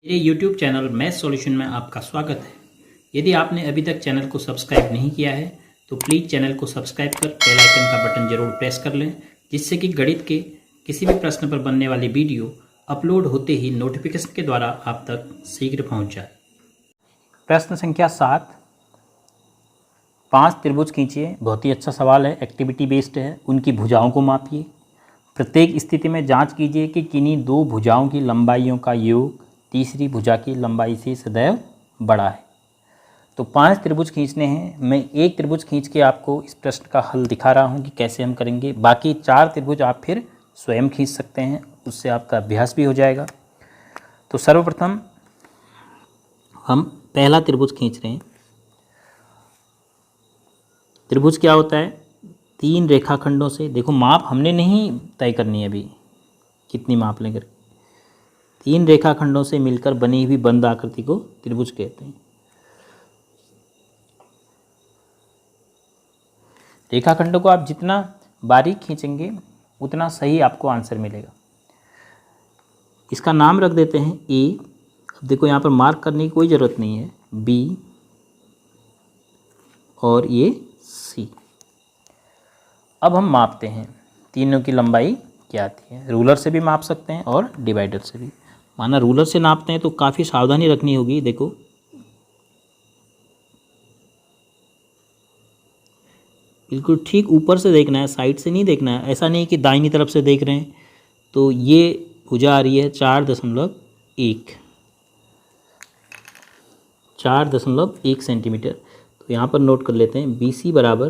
मेरे YouTube channel math solution में आपका स्वागत है। यदि आपने अभी तक चैनल को सब्सक्राइब नहीं किया है तो प्लीज़ चैनल को सब्सक्राइब कर बेल आइकन का बटन जरूर प्रेस कर लें, जिससे कि गणित के किसी भी प्रश्न पर बनने वाली वीडियो अपलोड होते ही नोटिफिकेशन के द्वारा आप तक शीघ्र पहुँच जाए। प्रश्न संख्या 7, 5 त्रिभुज खींचिए। बहुत ही अच्छा सवाल है, एक्टिविटी बेस्ड है। उनकी भुजाओं को मापिए। प्रत्येक स्थिति में जांच कीजिए कि किन्हीं दो भुजाओं की लंबाइयों का योग तीसरी भुजा की लंबाई से सदैव बड़ा है। तो 5 त्रिभुज खींचने हैं। मैं एक त्रिभुज खींच के आपको इस प्रश्न का हल दिखा रहा हूं कि कैसे हम करेंगे। बाकी 4 त्रिभुज आप फिर स्वयं खींच सकते हैं, उससे आपका अभ्यास भी हो जाएगा। तो सर्वप्रथम हम पहला त्रिभुज खींच रहे हैं। त्रिभुज क्या होता है? 3 रेखाखंडों से, देखो माप हमने नहीं तय करनी है अभी कितनी माप लें करके, 3 रेखाखंडों से मिलकर बनी हुई बंद आकृति को त्रिभुज कहते हैं। रेखाखंडों को आप जितना बारीक खींचेंगे उतना सही आपको आंसर मिलेगा। इसका नाम रख देते हैं ए। अब देखो यहाँ पर मार्क करने की कोई ज़रूरत नहीं है, बी और ये सी। अब हम मापते हैं तीनों की लंबाई क्या आती है। रूलर से भी माप सकते हैं और डिवाइडर से भी। माना रूलर से नापते हैं तो काफ़ी सावधानी रखनी होगी। देखो बिल्कुल ठीक ऊपर से देखना है, साइड से नहीं देखना है। ऐसा नहीं कि दाहिनी तरफ से देख रहे हैं। तो ये भुजा आ रही है 4.1 सेंटीमीटर। तो यहाँ पर नोट कर लेते हैं, BC बराबर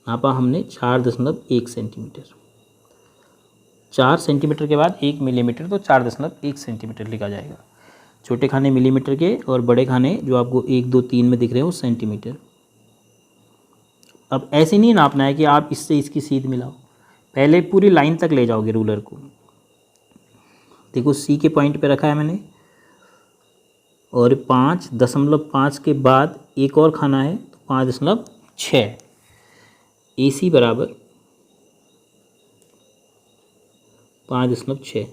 नापा हमने 4.1 सेंटीमीटर। 4 सेंटीमीटर के बाद 1 मिलीमीटर, तो 4.1 सेंटीमीटर लिखा जाएगा। छोटे खाने मिलीमीटर के और बड़े खाने जो आपको 1, 2, 3 में दिख रहे हैं वो सेंटीमीटर। अब ऐसे नहीं नापना है कि आप इससे इसकी सीध मिलाओ, पहले पूरी लाइन तक ले जाओगे रूलर को। देखो C के पॉइंट पे रखा है मैंने, और 5.5 के बाद एक और खाना है तो 5.6। AC बराबर 5.6।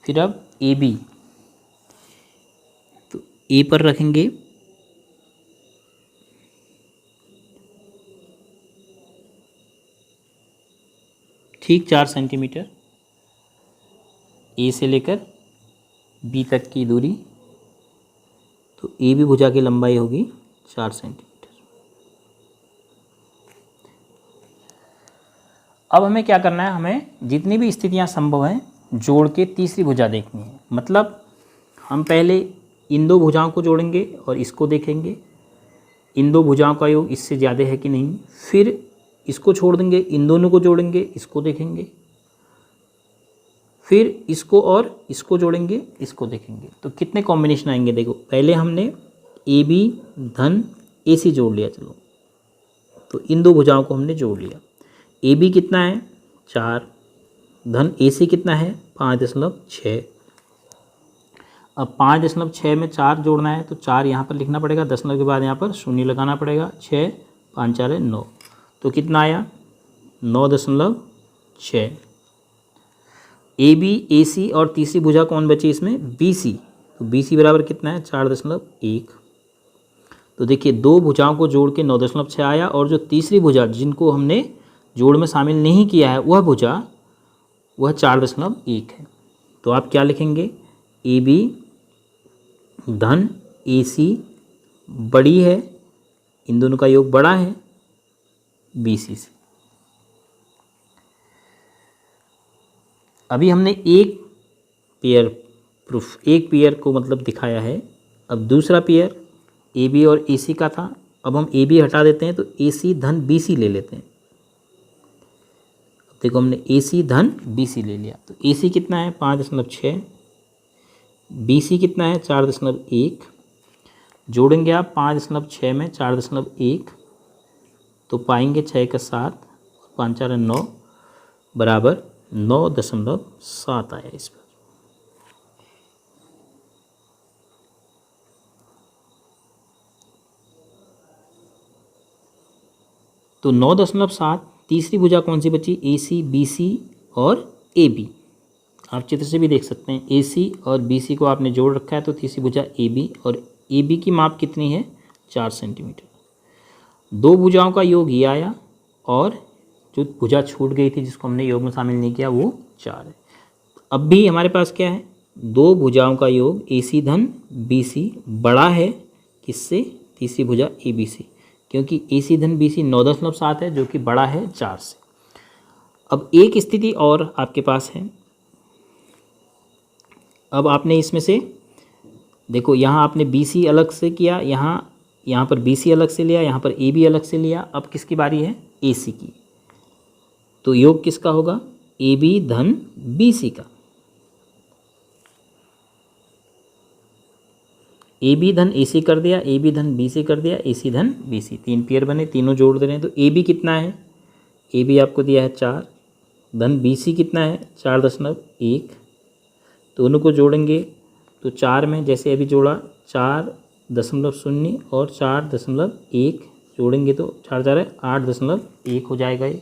फिर अब AB, तो A पर रखेंगे ठीक 4 सेंटीमीटर। A से लेकर B तक की दूरी, तो AB भुजा की लंबाई होगी 4 सेंटीमीटर। अब हमें क्या करना है, हमें जितनी भी स्थितियां संभव हैं जोड़ के तीसरी भुजा देखनी है। मतलब हम पहले इन दो भुजाओं को जोड़ेंगे और इसको देखेंगे इन दो भुजाओं का योग इससे ज़्यादा है कि नहीं। फिर इसको छोड़ देंगे, इन दोनों को जोड़ेंगे, इसको देखेंगे। फिर इसको और इसको जोड़ेंगे, इसको देखेंगे। तो कितने कॉम्बिनेशन आएंगे देखो। पहले हमने AB धन AC जोड़ लिया, चलो तो इन दो भुजाओं को हमने जोड़ लिया। AB कितना है 4 धन AC कितना है 5.6। अब 5.6 में 4 जोड़ना है तो 4 यहाँ पर लिखना पड़ेगा, दशमलव के बाद यहाँ पर शून्य लगाना पड़ेगा। 6 5 4 है 9, तो कितना आया 9.6। AB AC और तीसरी भुजा कौन बची इसमें, BC। तो BC बराबर कितना है 4.1। तो देखिए दो भुजाओं को जोड़ के 9.6 आया, और जो तीसरी भुजा जिनको हमने जोड़ में शामिल नहीं किया है वह भुजा वह 4.1 है। तो आप क्या लिखेंगे, AB धन AC बड़ी है, इन दोनों का योग बड़ा है BC से। अभी हमने एक पेयर को मतलब दिखाया है। अब दूसरा पेयर AB और AC का था। अब हम AB हटा देते हैं तो AC धन BC ले लेते हैं। देखो हमने AC धन BC ले लिया, तो AC कितना है 5.6, BC कितना है 4.1। जोड़ेंगे आप 5.6 में 4.1, तो पाएंगे 6 का 7, 5 4 9 बराबर 9.7 आया इस पर। तो 9.7। तीसरी भुजा कौन सी बची, AC BC और AB। आप चित्र से भी देख सकते हैं, AC और BC को आपने जोड़ रखा है तो तीसरी भुजा AB, और AB की माप कितनी है 4 सेंटीमीटर। दो भुजाओं का योग ये आया और जो भुजा छूट गई थी जिसको हमने योग में शामिल नहीं किया वो 4 है। अब भी हमारे पास क्या है, दो भुजाओं का योग AC धन BC बड़ा है किससे, तीसरी भुजा ABC, क्योंकि AC धन BC 9.7 है जो कि बड़ा है 4 से। अब एक स्थिति और आपके पास है। अब आपने इसमें से देखो, यहाँ आपने BC अलग से किया, यहाँ पर BC अलग से लिया, यहाँ पर AB अलग से लिया। अब किसकी बारी है, AC की। तो योग किसका होगा, AB धन BC का। AB धन AC कर दिया, AB धन BC कर दिया, AC धन BC, 3 पेयर बने, तीनों जोड़ दे रहे हैं। तो AB कितना है, AB आपको दिया है 4, धन BC कितना है 4.1, दोनों को जोड़ेंगे तो 4 में जैसे अभी जोड़ा 4.0 और 4.1 जोड़ेंगे तो 4 4 8.1 हो जाएगा ये।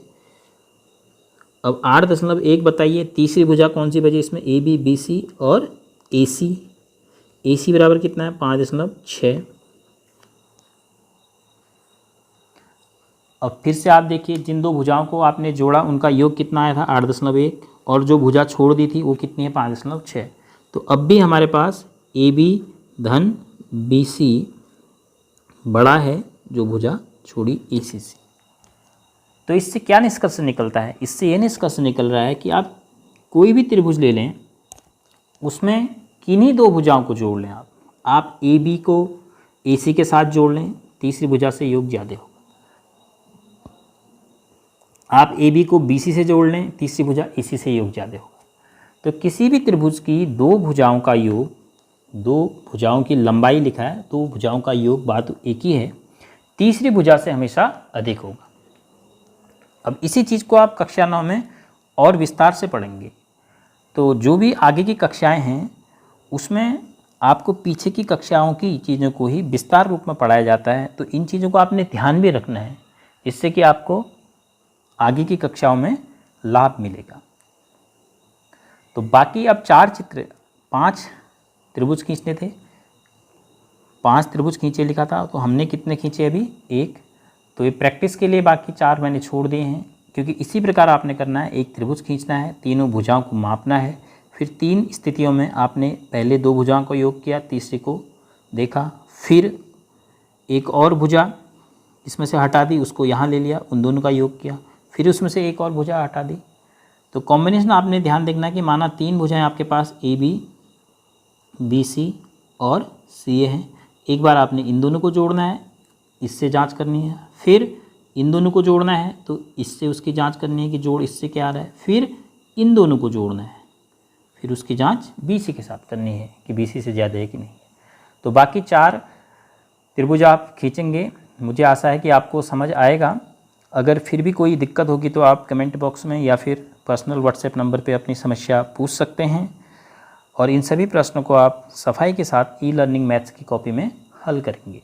अब 8.1 बताइए, तीसरी भुजा कौन सी बची इसमें, AB BC और AC। AC बराबर कितना है 5.6। अब फिर से आप देखिए, जिन दो भुजाओं को आपने जोड़ा उनका योग कितना आया था 8.1, और जो भुजा छोड़ दी थी वो कितनी है 5.6। तो अब भी हमारे पास AB धन BC बड़ा है जो भुजा छोड़ी AC से। तो इससे क्या निष्कर्ष निकलता है, इससे ये निष्कर्ष निकल रहा है कि आप कोई भी त्रिभुज ले लें, उसमें किन्हीं दो भुजाओं को जोड़ लें। आप AB को AC के साथ जोड़ लें, तीसरी भुजा से योग ज़्यादा होगा। आप AB को BC से जोड़ लें, तीसरी भुजा AC से योग ज़्यादा होगा। तो किसी भी त्रिभुज की दो भुजाओं का योग, दो भुजाओं की लंबाई लिखा है, दो भुजाओं का योग बात एक ही है, तीसरी भुजा से हमेशा अधिक होगा। अब इसी चीज़ को आप कक्षा 9 में और विस्तार से पढ़ेंगे। तो जो भी आगे की कक्षाएं हैं उसमें आपको पीछे की कक्षाओं की चीज़ों को ही विस्तार रूप में पढ़ाया जाता है। तो इन चीज़ों को आपने ध्यान भी रखना है, इससे कि आपको आगे की कक्षाओं में लाभ मिलेगा। तो बाकी अब 4 चित्र, 5 त्रिभुज खींचने थे, 5 त्रिभुज खींचे लिखा था, तो हमने कितने खींचे अभी 1। तो ये प्रैक्टिस के लिए बाकी 4 मैंने छोड़ दिए हैं, क्योंकि इसी प्रकार आपने करना है। एक त्रिभुज खींचना है, तीनों भुजाओं को मापना है, फिर 3 स्थितियों में आपने पहले 2 भुजाओं को योग किया, तीसरे को देखा, फिर एक और भुजा इसमें से हटा दी, उसको यहाँ ले लिया, उन दोनों का योग किया, फिर उसमें से एक और भुजा हटा दी। तो कॉम्बिनेशन आपने ध्यान देखना है कि माना 3 भुजाएं आपके पास AB BC और CA हैं। एक बार आपने इन दोनों को जोड़ना है, इससे जांच करनी है, फिर इन दोनों को जोड़ना है तो इससे उसकी जांच करनी है कि जोड़ इससे क्या आ रहा है, फिर इन दोनों को जोड़ना है, फिर उसकी जांच BC के साथ करनी है कि BC से ज़्यादा है कि नहीं। तो बाकी 4 त्रिभुज आप खींचेंगे, मुझे आशा है कि आपको समझ आएगा। अगर फिर भी कोई दिक्कत होगी तो आप कमेंट बॉक्स में या फिर पर्सनल व्हाट्सएप नंबर पे अपनी समस्या पूछ सकते हैं, और इन सभी प्रश्नों को आप सफाई के साथ ई लर्निंग मैथ्स की कॉपी में हल करेंगे।